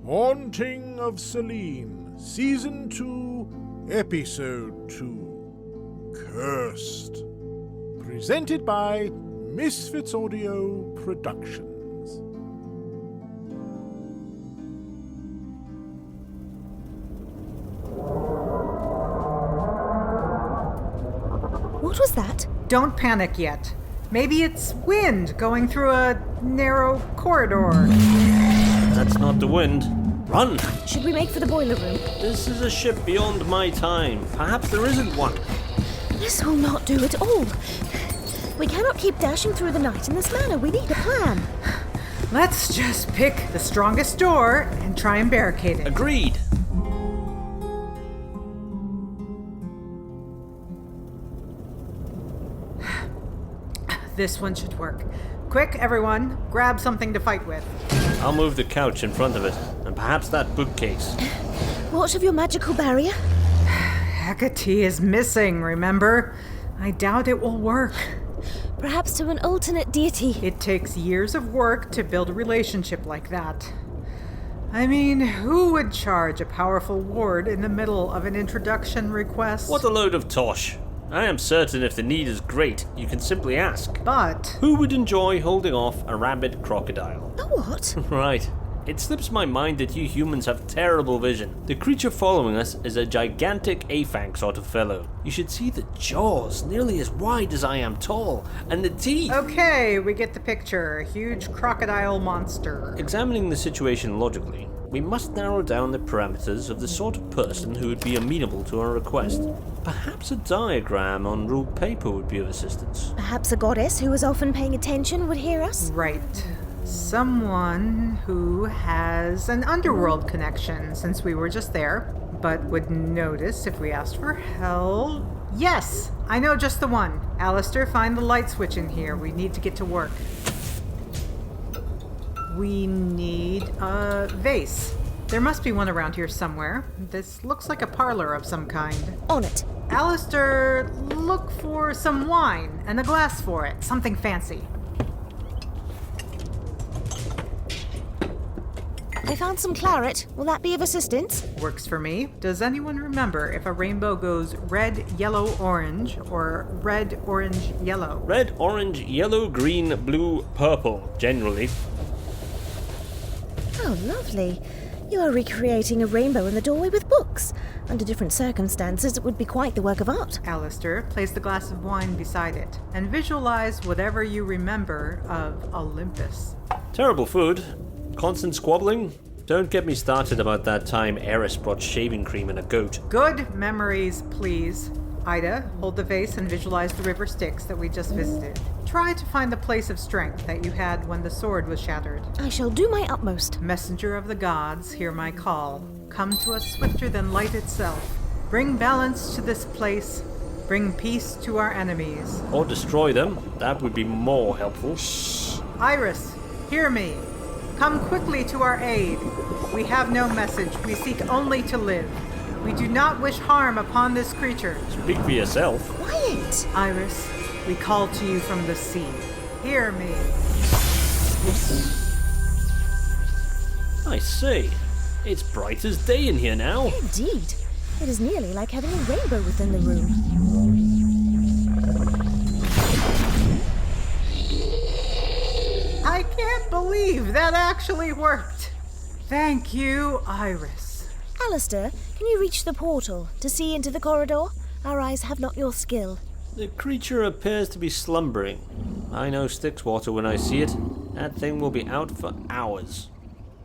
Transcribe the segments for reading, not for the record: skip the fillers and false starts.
Haunting of Selene, Season 2, Episode 2, Cursed. Presented by Misfits Audio Productions. What was that? Don't panic yet. Maybe it's wind going through a narrow corridor. That's not the wind. Run! Should we make for the boiler room? This is a ship beyond my time. Perhaps there isn't one. This will not do at all. We cannot keep dashing through the night in this manner. We need a plan. Let's just pick the strongest door and try and barricade it. Agreed. This one should work. Quick, everyone, grab something to fight with. I'll move the couch in front of it, and perhaps that bookcase. What of your magical barrier? Hecate is missing, remember? I doubt it will work. Perhaps to an alternate deity. It takes years of work to build a relationship like that. I mean, who would charge a powerful ward in the middle of an introduction request? What a load of tosh. I am certain if the need is great, you can simply ask. But who would enjoy holding off a rabid crocodile? A what? Right. It slips my mind that you humans have terrible vision. The creature following us is a gigantic aphang sort of fellow. You should see the jaws, nearly as wide as I am tall, and the teeth. Okay, we get the picture. A huge crocodile monster. Examining the situation logically, we must narrow down the parameters of the sort of person who would be amenable to our request. Perhaps a diagram on ruled paper would be of assistance. Perhaps a goddess who is often paying attention would hear us? Right. Someone who has an underworld connection, since we were just there, but would notice if we asked for help. Yes, I know just the one. Alistair, find the light switch in here. We need to get to work. We need a vase. There must be one around here somewhere. This looks like a parlor of some kind. On it. Alistair, look for some wine and a glass for it. Something fancy. I found some claret. Will that be of assistance? Works for me. Does anyone remember if a rainbow goes red, yellow, orange, or red, orange, yellow? Red, orange, yellow, green, blue, purple, generally. Oh, lovely. You are recreating a rainbow in the doorway with books. Under different circumstances, it would be quite the work of art. Alistair, place the glass of wine beside it, and visualize whatever you remember of Olympus. Terrible food. Constant squabbling. Don't get me started about that time Eris brought shaving cream and a goat. Good memories, please. Ida, hold the vase and visualize the river Styx that we just visited. Try to find the place of strength that you had when the sword was shattered. I shall do my utmost. Messenger of the gods, hear my call. Come to us swifter than light itself. Bring balance to this place. Bring peace to our enemies. Or destroy them. That would be more helpful. Shh! Iris, hear me. Come quickly to our aid. We have no message. We seek only to live. We do not wish harm upon this creature. Speak for yourself. Quiet! Iris, we call to you from the sea. Hear me. I say, it's bright as day in here now. Indeed. It is nearly like having a rainbow within the room. I can't believe that actually worked. Thank you, Iris. Alistair, can you reach the portal to see into the corridor? Our eyes have not your skill. The creature appears to be slumbering. I know Styx water when I see it. That thing will be out for hours.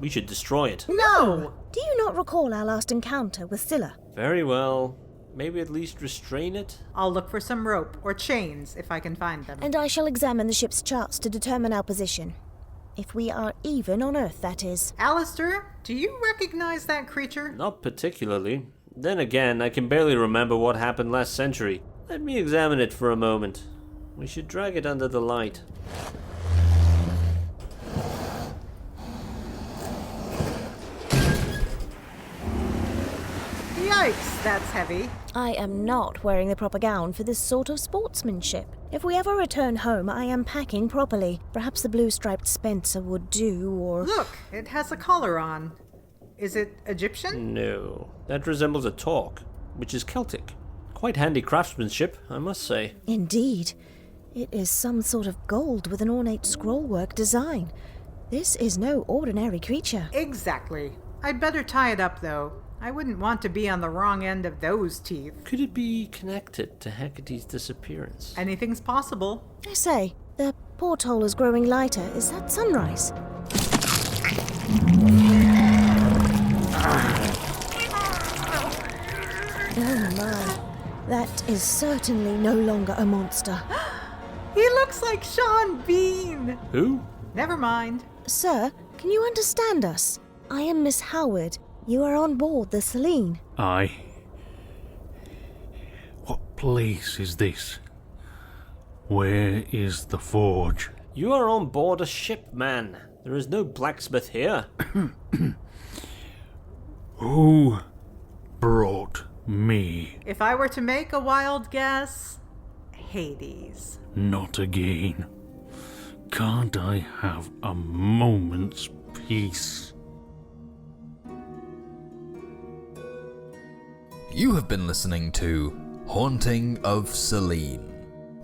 We should destroy it. No! Do you not recall our last encounter with Scylla? Very well. Maybe at least restrain it? I'll look for some rope or chains if I can find them. And I shall examine the ship's charts to determine our position. If we are even on Earth, that is. Alistair, do you recognize that creature? Not particularly. Then again, I can barely remember what happened last century. Let me examine it for a moment. We should drag it under the light. Yikes, that's heavy. I am not wearing the proper gown for this sort of sportsmanship. If we ever return home, I am packing properly. Perhaps the blue-striped Spencer would do, or... Look, it has a collar on. Is it Egyptian? No, that resembles a torque, which is Celtic. Quite handy craftsmanship, I must say. Indeed. It is some sort of gold with an ornate scrollwork design. This is no ordinary creature. Exactly. I'd better tie it up, though. I wouldn't want to be on the wrong end of those teeth. Could it be connected to Hecate's disappearance? Anything's possible. I say, the porthole is growing lighter. Is that sunrise? Oh my. That is certainly no longer a monster. He looks like Sean Bean. Who? Never mind. Sir, can you understand us? I am Miss Howard. You are on board the Selene. Aye. What place is this? Where is the forge? You are on board a ship, man. There is no blacksmith here. Who brought me? If I were to make a wild guess, Hades. Not again. Can't I have a moment's peace? You have been listening to Haunting of Selene,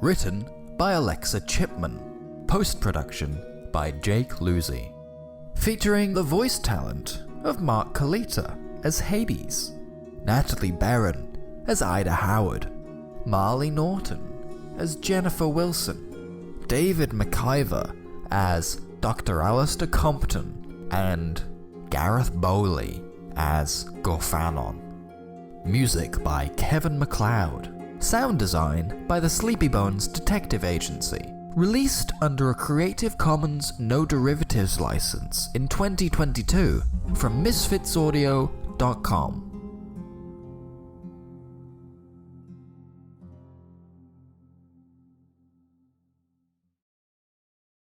written by Alexa Chipman, post-production by Jake Lewsey, featuring the voice talent of Mark Kalita as Hades, Natalie Beran as Ida Howard, Marleigh Norton as Jennifer Wilson, David Maciver as Dr. Alistair Compton, and Gareth Bowley as Gofannon. Music by Kevin MacLeod. Sound design by the Sleepy Bones Detective Agency. Released under a Creative Commons No Derivatives license in 2022 from misfitsaudio.com.